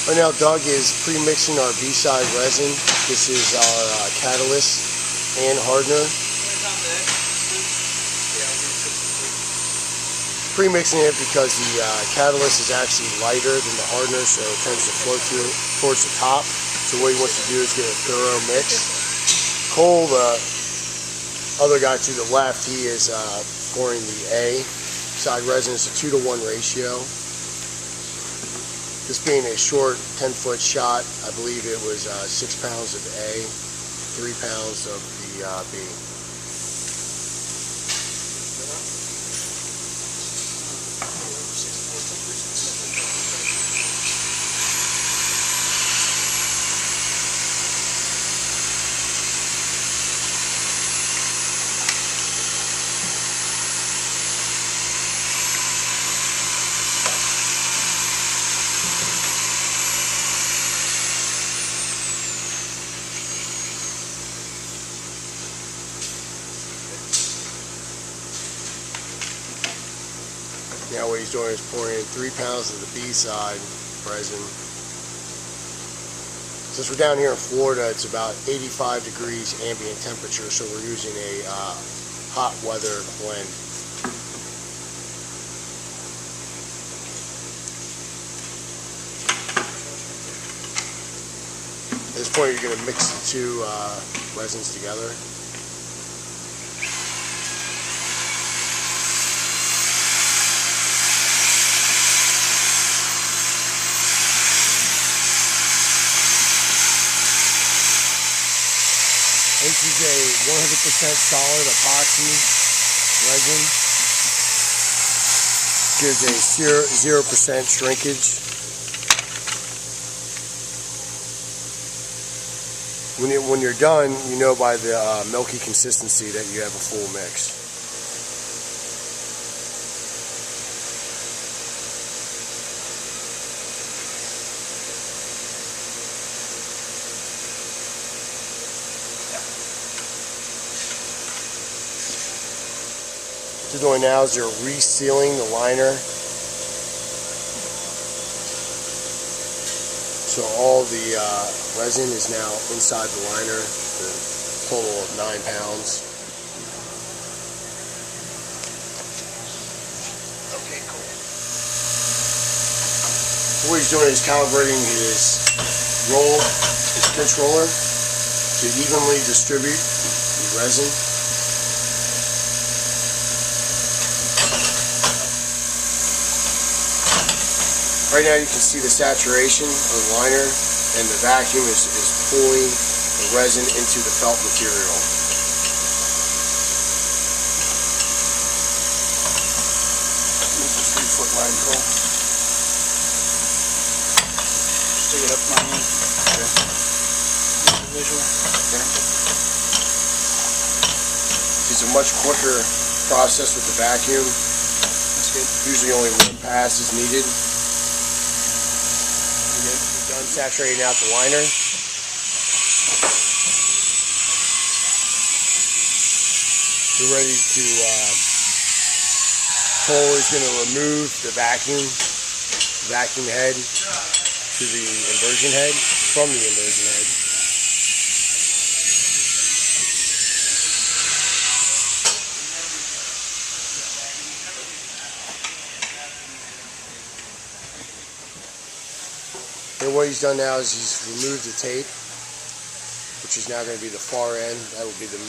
Right now Doug is pre-mixing our B-side resin. This is our catalyst and hardener. Pre-mixing it because the catalyst is actually lighter than the hardener, so it tends to flow towards the top. So what he wants to do is get a thorough mix. Cole, the other guy to the left, he is pouring the A-side resin. It's a 2-to-1 ratio. This being a short 10-foot shot, I believe it was 6 pounds of A, 3 pounds of the B. Now what he's doing is pouring in 3 pounds of the B-side resin. Since we're down here in Florida, it's about 85 degrees ambient temperature, so we're using a hot weather blend. At this point, you're going to mix the two resins together. This is a 100% solid epoxy resin. Gives a 0% shrinkage. When you're done, you know by the milky consistency that you have a full mix. What they're doing now is they're resealing the liner, so all the resin is now inside the liner, a total of 9 pounds. Okay, cool. So what he's doing is calibrating his pinch roller to evenly distribute the resin. Right now you can see the saturation of the liner, and the vacuum is pulling the resin into the felt material. This is 3-foot wide, Cole. Stick it up my hand. Okay. Visual. Okay. It's a much quicker process with the vacuum. That's good. Usually only one pass is needed. We're done saturating out the liner. We're ready to, Cole is going to remove the vacuum head to the inversion head, from the inversion head. And what he's done now is he's removed the tape, which is now going to be the far end. That will be the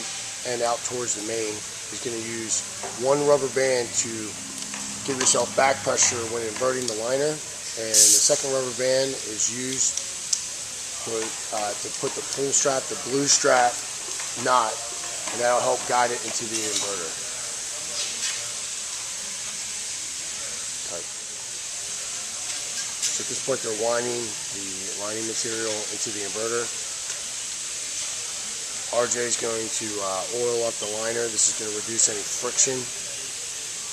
end out towards the main. He's going to use one rubber band to give yourself back pressure when inverting the liner, and the second rubber band is used to put the pull strap, the blue strap knot, and that'll help guide it into the inverter. So at this point they're winding the lining material into the inverter. RJ is going to oil up the liner. This is going to reduce any friction,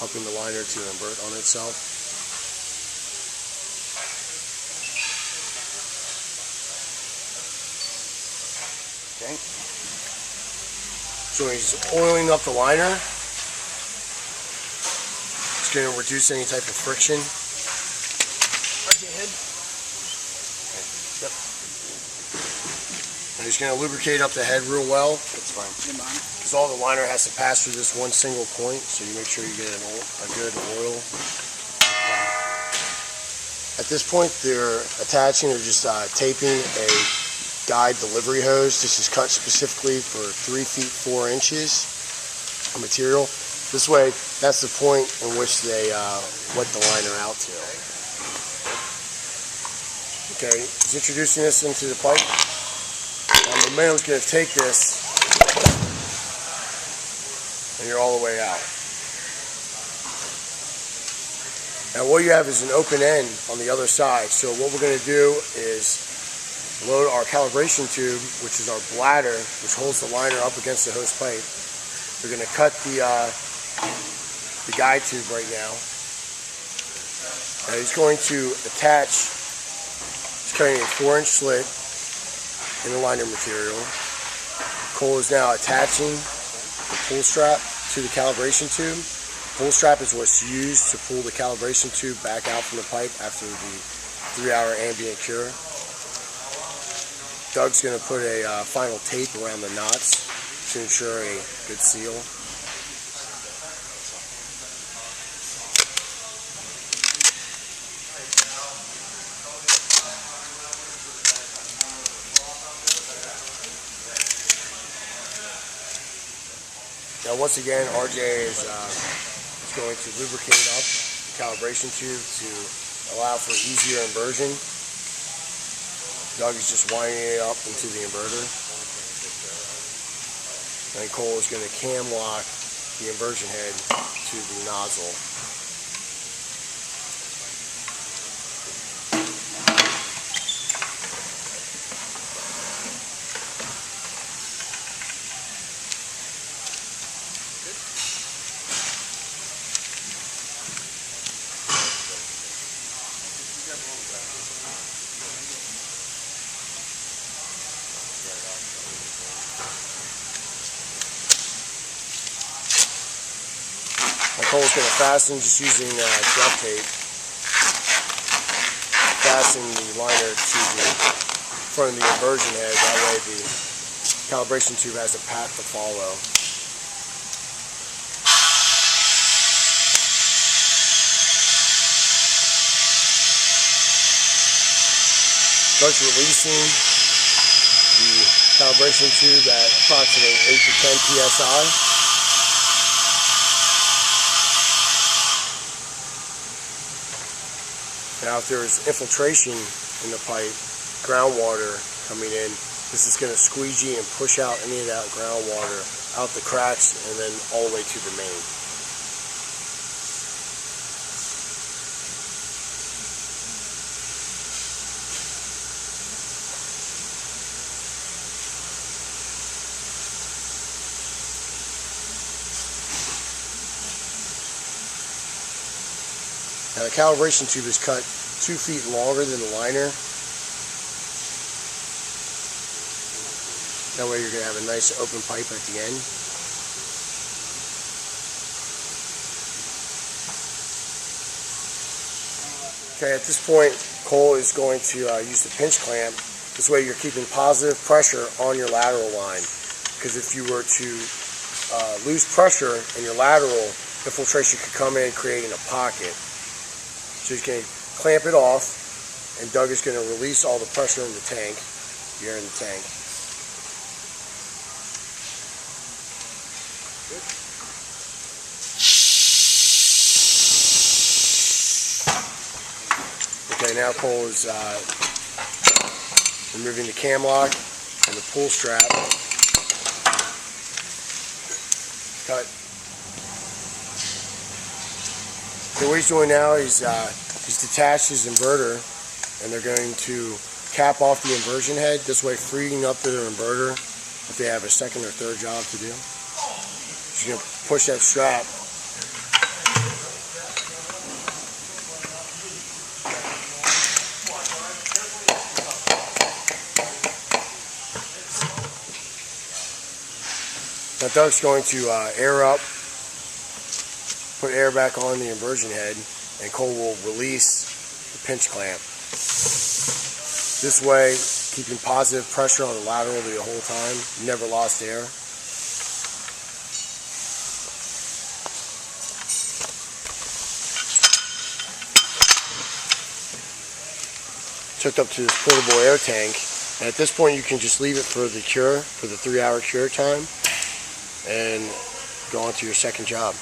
helping the liner to invert on itself. Okay. So he's oiling up the liner. It's going to reduce any type of friction. RJ head. And And he's going to lubricate up the head real well. That's fine. Because all the liner has to pass through this one single point, so you make sure you get a good oil. At this point, they're attaching or just taping a guide delivery hose. This is cut specifically for 3 feet 4 inches of material. This way, that's the point in which they wet the liner out to. Okay, he's introducing this into the pipe. Now the man's going to take this, and you're all the way out. Now what you have is an open end on the other side. So what we're going to do is load our calibration tube, which is our bladder, which holds the liner up against the hose pipe. We're going to cut the guide tube right now. Now he's going to attach, he's cutting a 4-inch slit in the liner material. Cole is now attaching the pull strap to the calibration tube. Pull strap is what's used to pull the calibration tube back out from the pipe after the 3-hour ambient cure. Doug's going to put a final tape around the knots to ensure a good seal. Now once again, RJ is going to lubricate up the calibration tube to allow for easier inversion. Doug is just winding it up into the inverter. And Cole is going to cam lock the inversion head to the nozzle. Cole's going to fasten just using duct tape. Fasten the liner to the front of the inversion head. That way the calibration tube has a path to follow. Doug's releasing the calibration tube at approximately 8 to 10 psi. Now if there's infiltration in the pipe, groundwater coming in, this is going to squeegee and push out any of that groundwater out the cracks and then all the way to the main. Now the calibration tube is cut 2 feet longer than the liner. That way you're going to have a nice open pipe at the end. Okay, at this point Cole is going to use the pinch clamp. This way you're keeping positive pressure on your lateral line. Because if you were to lose pressure in your lateral, infiltration could come in creating a pocket. So he's going to clamp it off, and Doug is going to release all the pressure in the tank, the air in the tank. Okay, now Cole is removing the cam lock and the pull strap. Cut. So what he's doing now is he's detached his inverter, and they're going to cap off the inversion head, this way freeing up their inverter if they have a second or third job to do. So you're going to push that strap. Now Doug's going to air up, put air back on the inversion head, and Cole will release the pinch clamp. This way keeping positive pressure on the lateral the whole time, never lost air. It's hooked up to this portable air tank, and at this point you can just leave it for the cure, for the 3-hour cure time, and go on to your second job.